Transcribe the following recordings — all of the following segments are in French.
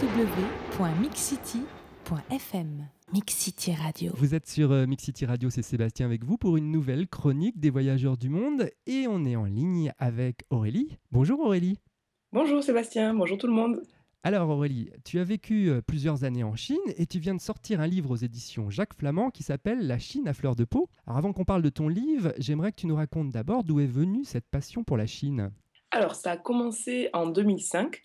www.mixcity.fm. Mix City Radio. Vous êtes sur Mix City Radio, c'est Sébastien avec vous pour une nouvelle chronique des voyageurs du monde et on est en ligne avec Aurélie. Bonjour Aurélie. Bonjour Sébastien, bonjour tout le monde. Alors Aurélie, tu as vécu plusieurs années en Chine et tu viens de sortir un livre aux éditions Jacques Flamand qui s'appelle La Chine à fleur de peau. Alors avant qu'on parle de ton livre, j'aimerais que tu nous racontes d'abord d'où est venue cette passion pour la Chine. Alors ça a commencé en 2005.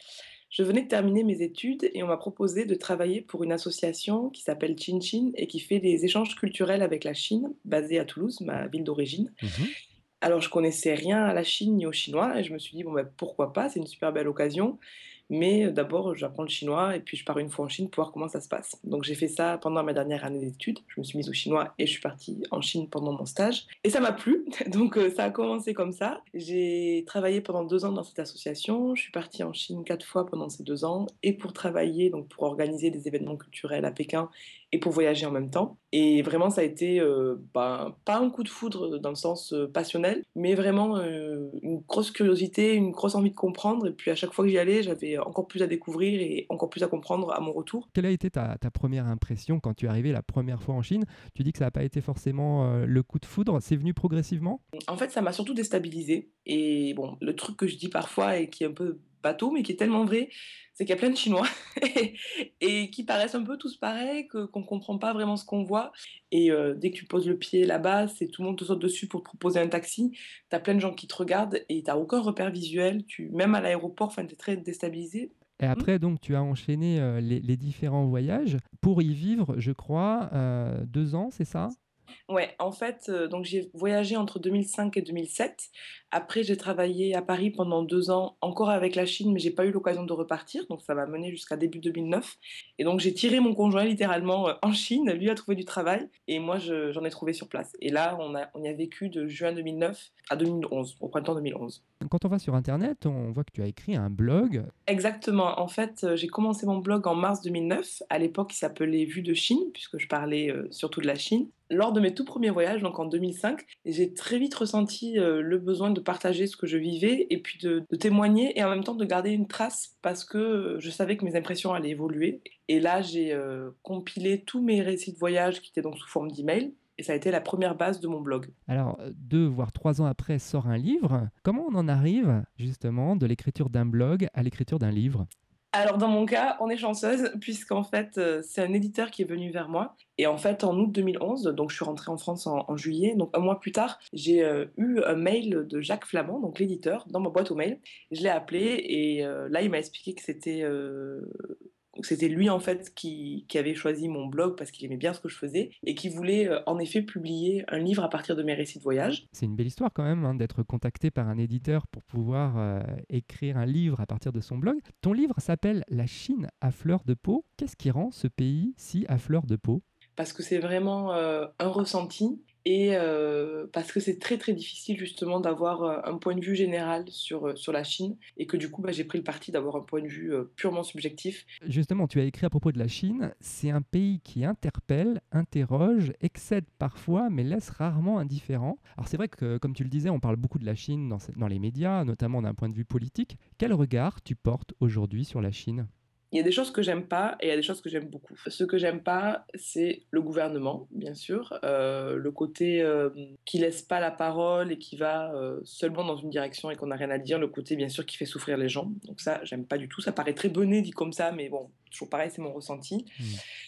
Je venais de terminer mes études et on m'a proposé de travailler pour une association qui s'appelle Chin et qui fait des échanges culturels avec la Chine, basée à Toulouse, ma ville d'origine. Mhm. Alors je connaissais rien à la Chine ni aux Chinois et je me suis dit pourquoi pas, c'est une super belle occasion. Mais d'abord, j'apprends le chinois et puis je pars une fois en Chine pour voir comment ça se passe. Donc j'ai fait ça pendant ma dernière année d'études. Je me suis mise au chinois et je suis partie en Chine pendant mon stage. Et ça m'a plu, donc ça a commencé comme ça. J'ai travaillé pendant 2 ans dans cette association. Je suis partie en Chine 4 fois pendant ces 2 ans et pour travailler, donc pour organiser des événements culturels à Pékin et pour voyager en même temps. Et vraiment, ça a été pas un coup de foudre dans le sens passionnel, mais vraiment une grosse curiosité, une grosse envie de comprendre. Et puis à chaque fois que j'y allais, j'avais encore plus à découvrir et encore plus à comprendre à mon retour. Quelle a été ta première impression quand tu es arrivé la première fois en Chine ? Tu dis que ça n'a pas été forcément le coup de foudre, c'est venu progressivement ? En fait, ça m'a surtout déstabilisée. Et bon, le truc que je dis parfois et qui est un peu bateau, mais qui est tellement vrai, c'est qu'il y a plein de Chinois et qui paraissent un peu tous pareils, qu'on ne comprend pas vraiment ce qu'on voit. Et dès que tu poses le pied là-bas, c'est tout le monde te saute dessus pour te proposer un taxi. Tu as plein de gens qui te regardent et tu n'as aucun repère visuel. Même à l'aéroport, tu es très déstabilisé. Et après, donc, tu as enchaîné les différents voyages pour y vivre, je crois, 2 ans, c'est ça ? Ouais, en fait, donc j'ai voyagé entre 2005 et 2007. Après, j'ai travaillé à Paris pendant 2 ans, encore avec la Chine, mais j'ai pas eu l'occasion de repartir. Donc, ça m'a mené jusqu'à début 2009. Et donc, j'ai tiré mon conjoint littéralement en Chine. Lui a trouvé du travail et moi, j'en ai trouvé sur place. Et là, on y a vécu de juin 2009 à 2011, au printemps 2011. Quand on va sur Internet, on voit que tu as écrit un blog. Exactement. En fait, j'ai commencé mon blog en mars 2009. À l'époque, il s'appelait Vue de Chine, puisque je parlais surtout de la Chine. Lors de mes tout premiers voyages, donc en 2005, j'ai très vite ressenti le besoin de partager ce que je vivais et puis de témoigner et en même temps de garder une trace parce que je savais que mes impressions allaient évoluer. Et là, j'ai compilé tous mes récits de voyage qui étaient donc sous forme d'email. Et ça a été la première base de mon blog. Alors, 2 voire 3 ans après sort un livre. Comment on en arrive justement de l'écriture d'un blog à l'écriture d'un livre ? Alors dans mon cas, on est chanceuse puisqu'en fait, c'est un éditeur qui est venu vers moi. Et en fait, en août 2011, donc je suis rentrée en France en juillet, donc un mois plus tard, j'ai eu un mail de Jacques Flamand, donc l'éditeur, dans ma boîte aux mails. Je l'ai appelé et là, il m'a expliqué que c'était lui en fait qui avait choisi mon blog parce qu'il aimait bien ce que je faisais et qui voulait en effet publier un livre à partir de mes récits de voyage. C'est une belle histoire quand même d'être contacté par un éditeur pour pouvoir écrire un livre à partir de son blog. Ton livre s'appelle La Chine à fleur de peau. Qu'est-ce qui rend ce pays si à fleur de peau ? Parce que c'est vraiment un ressenti et parce que c'est très très difficile justement d'avoir un point de vue général sur la Chine et que du coup j'ai pris le parti d'avoir un point de vue purement subjectif. Justement, tu as écrit à propos de la Chine, c'est un pays qui interpelle, interroge, excède parfois, mais laisse rarement indifférent. Alors c'est vrai que, comme tu le disais, on parle beaucoup de la Chine dans les médias, notamment d'un point de vue politique. Quel regard tu portes aujourd'hui sur la Chine ? Il y a des choses que j'aime pas et il y a des choses que j'aime beaucoup. Ce que j'aime pas, c'est le gouvernement, bien sûr, le côté qui laisse pas la parole et qui va seulement dans une direction et qu'on n'a rien à dire, le côté bien sûr qui fait souffrir les gens. Donc ça, j'aime pas du tout. Ça paraît très bené dit comme ça, mais bon, toujours pareil, c'est mon ressenti.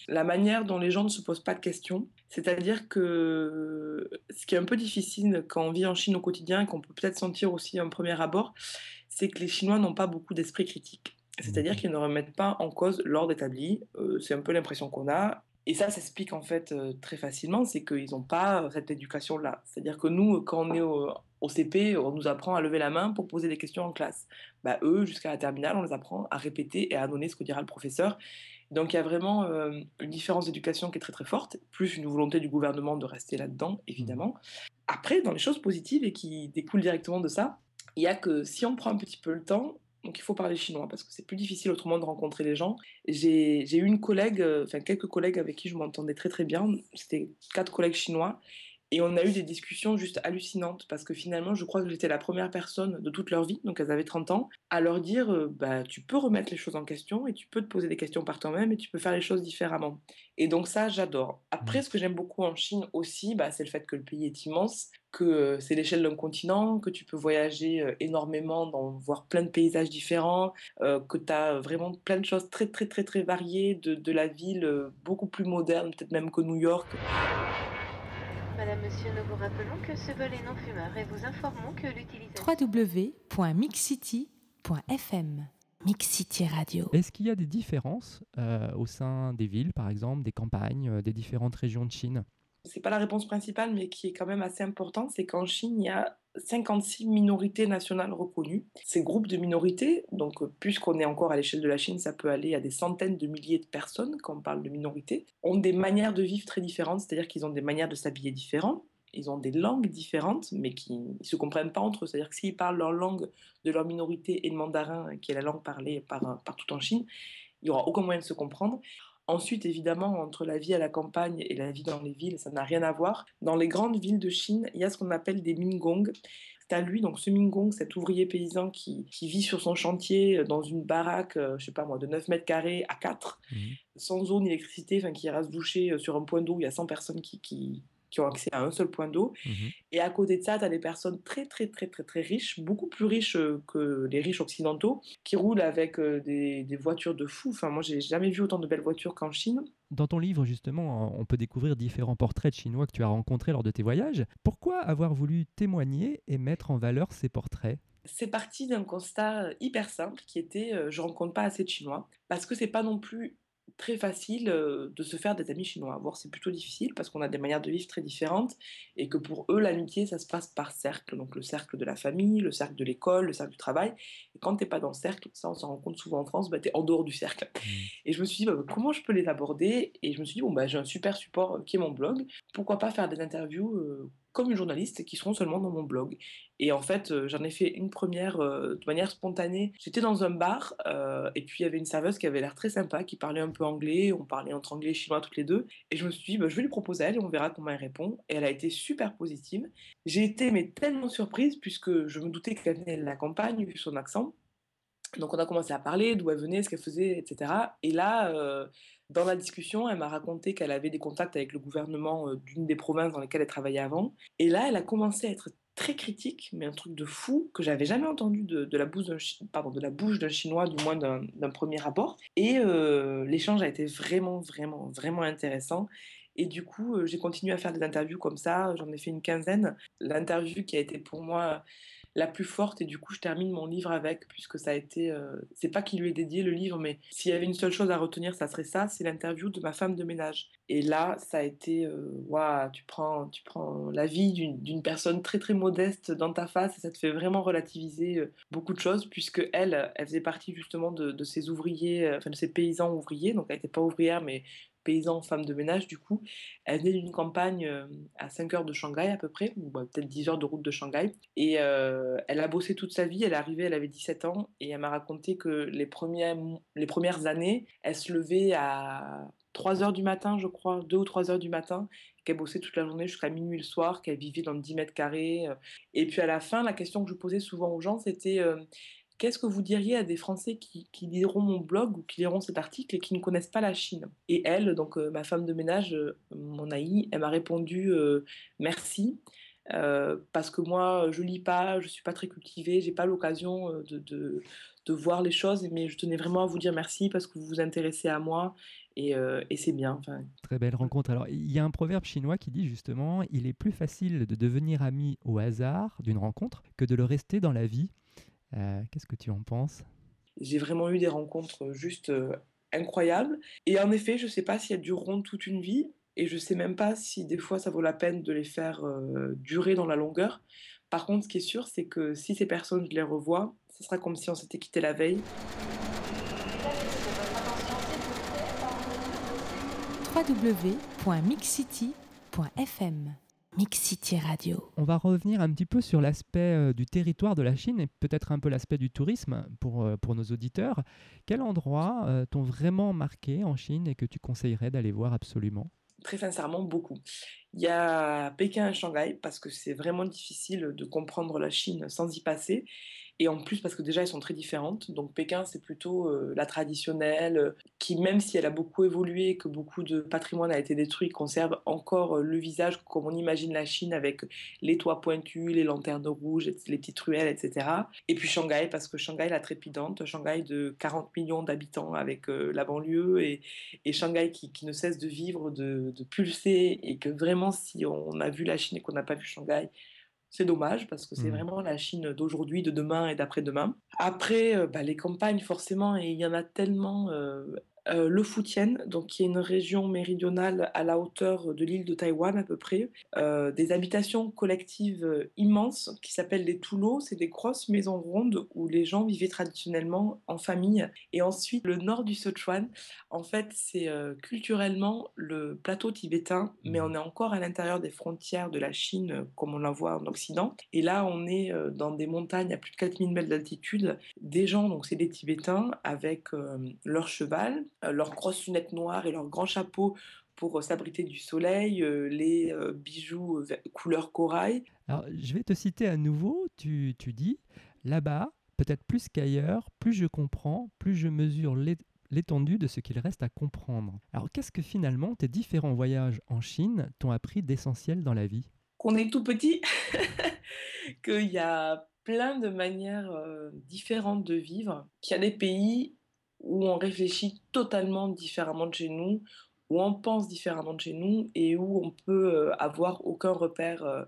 La manière dont les gens ne se posent pas de questions, c'est-à-dire que ce qui est un peu difficile quand on vit en Chine au quotidien et qu'on peut peut-être sentir aussi à un premier abord, c'est que les Chinois n'ont pas beaucoup d'esprit critique. C'est-à-dire qu'ils ne remettent pas en cause l'ordre établi. C'est un peu l'impression qu'on a. Et ça s'explique en fait très facilement, c'est qu'ils n'ont pas cette éducation-là. C'est-à-dire que nous, quand on est au CP, on nous apprend à lever la main pour poser des questions en classe. Bah, eux, jusqu'à la terminale, on les apprend à répéter et à donner ce que dira le professeur. Donc il y a vraiment une différence d'éducation qui est très très forte, plus une volonté du gouvernement de rester là-dedans, évidemment. Après, dans les choses positives et qui découlent directement de ça, il y a que si on prend un petit peu le temps, donc il faut parler chinois parce que c'est plus difficile autrement de rencontrer les gens. J'ai eu une collègue, enfin quelques collègues avec qui je m'entendais très très bien. C'était 4 collègues chinois Et on a eu des discussions juste hallucinantes parce que finalement, je crois que j'étais la première personne de toute leur vie, donc elles avaient 30 ans, à leur dire bah, tu peux remettre les choses en question et tu peux te poser des questions par toi-même et tu peux faire les choses différemment. Et donc ça, j'adore. Mmh. Après, ce que j'aime beaucoup en Chine aussi, bah, c'est le fait que le pays est immense, que c'est l'échelle d'un continent, que tu peux voyager énormément, voir plein de paysages différents, que tu as vraiment plein de choses très très très très variées, de la ville beaucoup plus moderne, peut-être même que New York. Madame, monsieur, nous vous rappelons que ce vol est non fumeur et vous informons que l'utilisation... www.mixcity.fm Mix City Radio. Est-ce qu'il y a des différences au sein des villes, par exemple, des campagnes, des différentes régions de Chine? C'est pas la réponse principale, mais qui est quand même assez importante, c'est qu'en Chine, il y a 56 minorités nationales reconnues. Ces groupes de minorités, donc puisqu'on est encore à l'échelle de la Chine, ça peut aller à des centaines de milliers de personnes quand on parle de minorités, ont des manières de vivre très différentes, c'est-à-dire qu'ils ont des manières de s'habiller différentes, ils ont des langues différentes, mais qui ne se comprennent pas entre eux. C'est-à-dire que s'ils parlent leur langue de leur minorité et le mandarin, qui est la langue parlée partout en Chine, il n'y aura aucun moyen de se comprendre. Ensuite, évidemment, entre la vie à la campagne et la vie dans les villes, ça n'a rien à voir. Dans les grandes villes de Chine, il y a ce qu'on appelle des Mingong. C'est à lui, donc ce Mingong, cet ouvrier paysan qui vit sur son chantier dans une baraque, je sais pas moi, de 9 mètres carrés à 4, Mmh. sans eau ni électricité, enfin, qui ira se doucher sur un point d'eau où il y a 100 personnes qui ont accès à un seul point d'eau. Mmh. Et à côté de ça, tu as des personnes très, très, très, très, très riches, beaucoup plus riches que les riches occidentaux, qui roulent avec des voitures de fou. Enfin, moi, j'ai jamais vu autant de belles voitures qu'en Chine. Dans ton livre, justement, on peut découvrir différents portraits de Chinois que tu as rencontrés lors de tes voyages. Pourquoi avoir voulu témoigner et mettre en valeur ces portraits? C'est parti d'un constat hyper simple qui était je rencontre pas assez de Chinois parce que c'est pas non plus très facile de se faire des amis chinois. Voire c'est plutôt difficile parce qu'on a des manières de vivre très différentes et que pour eux l'amitié ça se passe par cercle, donc le cercle de la famille, le cercle de l'école, le cercle du travail. Et quand t'es pas dans le cercle, ça on s'en rend compte souvent en France, bah, t'es en dehors du cercle. Mmh. Et je me suis dit bah, comment je peux les aborder et je me suis dit bon bah j'ai un super support qui est mon blog, pourquoi pas faire des interviews comme une journaliste qui seront seulement dans mon blog. Et en fait, j'en ai fait une première de manière spontanée. J'étais dans un bar et puis il y avait une serveuse qui avait l'air très sympa, qui parlait un peu anglais. On parlait entre anglais et chinois toutes les deux. Et je me suis dit, bah, je vais lui proposer à elle et on verra comment elle répond. Et elle a été super positive. J'ai été mais tellement surprise puisque je me doutais qu'elle venait de la campagne vu son accent. Donc on a commencé à parler d'où elle venait, ce qu'elle faisait, etc. Et là, dans la discussion, elle m'a raconté qu'elle avait des contacts avec le gouvernement d'une des provinces dans lesquelles elle travaillait avant. Et là, elle a commencé à être très critique, mais un truc de fou que j'avais jamais entendu de la bouche de la bouche d'un Chinois, du moins d'un premier abord. Et l'échange a été vraiment, vraiment, vraiment intéressant. Et du coup, j'ai continué à faire des interviews comme ça. J'en ai fait une quinzaine. L'interview qui a été pour moi la plus forte et du coup je termine mon livre avec puisque ça a été c'est pas qu'il lui est dédié le livre mais s'il y avait une seule chose à retenir ça serait ça, c'est l'interview de ma femme de ménage et là ça a été waouh, tu prends la vie d'une personne très très modeste dans ta face et ça te fait vraiment relativiser beaucoup de choses puisque elle faisait partie justement de ces ouvriers enfin de ces paysans ouvriers, donc elle n'était pas ouvrière mais paysan, femme de ménage du coup. Elle venait d'une campagne à 5 heures de Shanghai à peu près, ou bah, peut-être 10 heures de route de Shanghai. Et elle a bossé toute sa vie, elle est arrivée, elle avait 17 ans, et elle m'a raconté que les premières années, elle se levait à 3 heures du matin, je crois, 2 ou 3 heures du matin, qu'elle bossait toute la journée jusqu'à minuit le soir, qu'elle vivait dans 10 mètres carrés. Et puis à la fin, la question que je posais souvent aux gens, c'était qu'est-ce que vous diriez à des Français qui liront mon blog ou qui liront cet article et qui ne connaissent pas la Chine? Et elle, donc ma femme de ménage, mon Aïe, elle m'a répondu merci. Parce que moi, je lis pas, je suis pas très cultivée, j'ai pas l'occasion de voir les choses, mais je tenais vraiment à vous dire merci parce que vous vous intéressez à moi et c'est bien. Enfin, Très belle rencontre. Alors, il y a un proverbe chinois qui dit justement, il est plus facile de devenir ami au hasard d'une rencontre que de le rester dans la vie. Qu'est-ce que tu en penses? j'ai vraiment eu des rencontres juste incroyables. Et en effet, je sais pas si elles dureront toute une vie. Et je sais même pas si des fois ça vaut la peine de les faire durer dans la longueur. Par contre, ce qui est sûr, c'est que si ces personnes, je les revois, ce sera comme si on s'était quitté la veille. www.mixcity.fm Mix City Radio. On va revenir un petit peu sur l'aspect du territoire de la Chine et peut-être un peu l'aspect du tourisme pour nos auditeurs. Quels endroits t'ont vraiment marqué en Chine et que tu conseillerais d'aller voir absolument? très sincèrement beaucoup. Il y a Pékin et Shanghai, parce que c'est vraiment difficile de comprendre la Chine sans y passer. Et en plus, parce que déjà, elles sont très différentes. Donc Pékin, c'est plutôt la traditionnelle, qui, même si elle a beaucoup évolué, que beaucoup de patrimoine a été détruit, conserve encore le visage comme on imagine la Chine, avec les toits pointus, les lanternes rouges, les petites ruelles, etc. Et puis Shanghai, parce que Shanghai, la trépidante, Shanghai de 40 millions d'habitants avec la banlieue, et Shanghai qui ne cesse de vivre, de pulser, et que vraiment, si on a vu la Chine et qu'on n'a pas vu Shanghai, c'est dommage parce que c'est Mmh. vraiment la Chine d'aujourd'hui, de demain et d'après-demain. Après, les campagnes forcément, et il y en a tellement. Le Fujian, donc qui est une région méridionale à la hauteur de l'île de Taïwan à peu près, des habitations collectives immenses qui s'appellent des toulots. C'est des grosses maisons rondes où les gens vivaient traditionnellement en famille. Et ensuite, le nord du Sichuan, en fait, c'est culturellement le plateau tibétain, mais on est encore à l'intérieur des frontières de la Chine, comme on la voit en Occident. Et là, on est dans des montagnes à plus de 4000 mètres d'altitude. Des gens, donc c'est des Tibétains, avec leur cheval, leurs grosses lunettes noires et leurs grands chapeaux pour s'abriter du soleil, les bijoux couleur corail. Alors, je vais te citer à nouveau. Tu dis, là-bas, peut-être plus qu'ailleurs, plus je comprends, plus je mesure l'étendue de ce qu'il reste à comprendre. Alors, qu'est-ce que finalement tes différents voyages en Chine t'ont appris d'essentiel dans la vie? Qu'on est tout petit, qu'il y a plein de manières différentes de vivre, qu'il y a des pays où on réfléchit totalement différemment de chez nous, où on pense différemment de chez nous et où on peut avoir aucun repère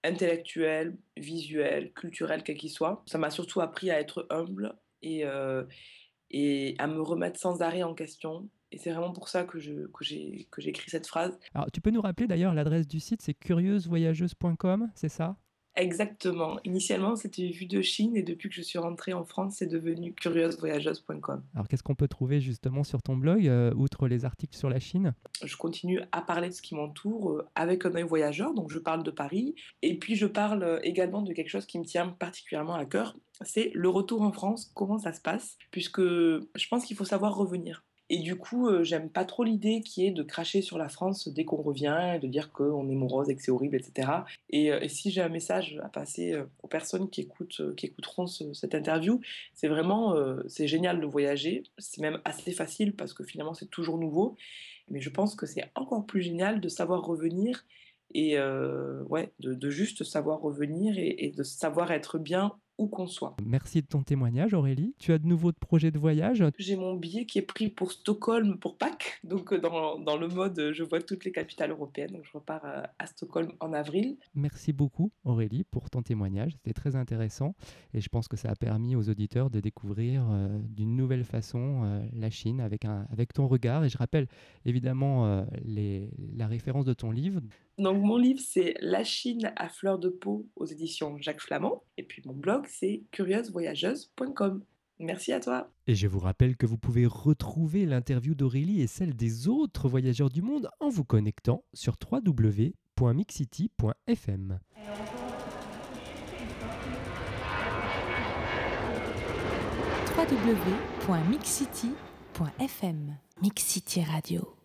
intellectuel, visuel, culturel, quel qu'il soit. Ça m'a surtout appris à être humble et à me remettre sans arrêt en question. Et c'est vraiment pour ça que j'ai écrit cette phrase. Alors, tu peux nous rappeler d'ailleurs l'adresse du site, c'est curieusvoyageuse.com, c'est ça? Exactement. Initialement, c'était Vue de Chine et depuis que je suis rentrée en France, c'est devenu curieusvoyageuse.com. Alors, qu'est-ce qu'on peut trouver justement sur ton blog, outre les articles sur la Chine? Je continue à parler de ce qui m'entoure avec un œil voyageur, donc je parle de Paris. Et puis je parle également de quelque chose qui me tient particulièrement à cœur, c'est le retour en France, comment ça se passe, puisque je pense qu'il faut savoir revenir. Et du coup, j'aime pas trop l'idée qui est de cracher sur la France dès qu'on revient, et de dire qu'on est morose et que c'est horrible, etc. Et si j'ai un message à passer aux personnes qui écouteront cette interview, c'est vraiment, c'est génial de voyager, c'est même assez facile parce que finalement c'est toujours nouveau, mais je pense que c'est encore plus génial de savoir revenir et ouais, de juste savoir revenir et de savoir être bien où qu'on soit. Merci de ton témoignage, Aurélie. Tu as de nouveaux projets de voyage? J'ai mon billet qui est pris pour Stockholm pour Pâques, donc dans le mode je vois toutes les capitales européennes, donc je repars à Stockholm en avril. Merci beaucoup, Aurélie, pour ton témoignage. C'était très intéressant et je pense que ça a permis aux auditeurs de découvrir d'une nouvelle façon la Chine avec ton regard. Et je rappelle évidemment la référence de ton livre. Donc mon livre, c'est La Chine à fleur de peau aux éditions Jacques Flamand. Et puis mon blog, c'est curieusvoyageuse.com. Merci à toi. Et je vous rappelle que vous pouvez retrouver l'interview d'Aurélie et celle des autres voyageurs du monde en vous connectant sur www.mixcity.fm. www.mixcity.fm. Mix City Radio.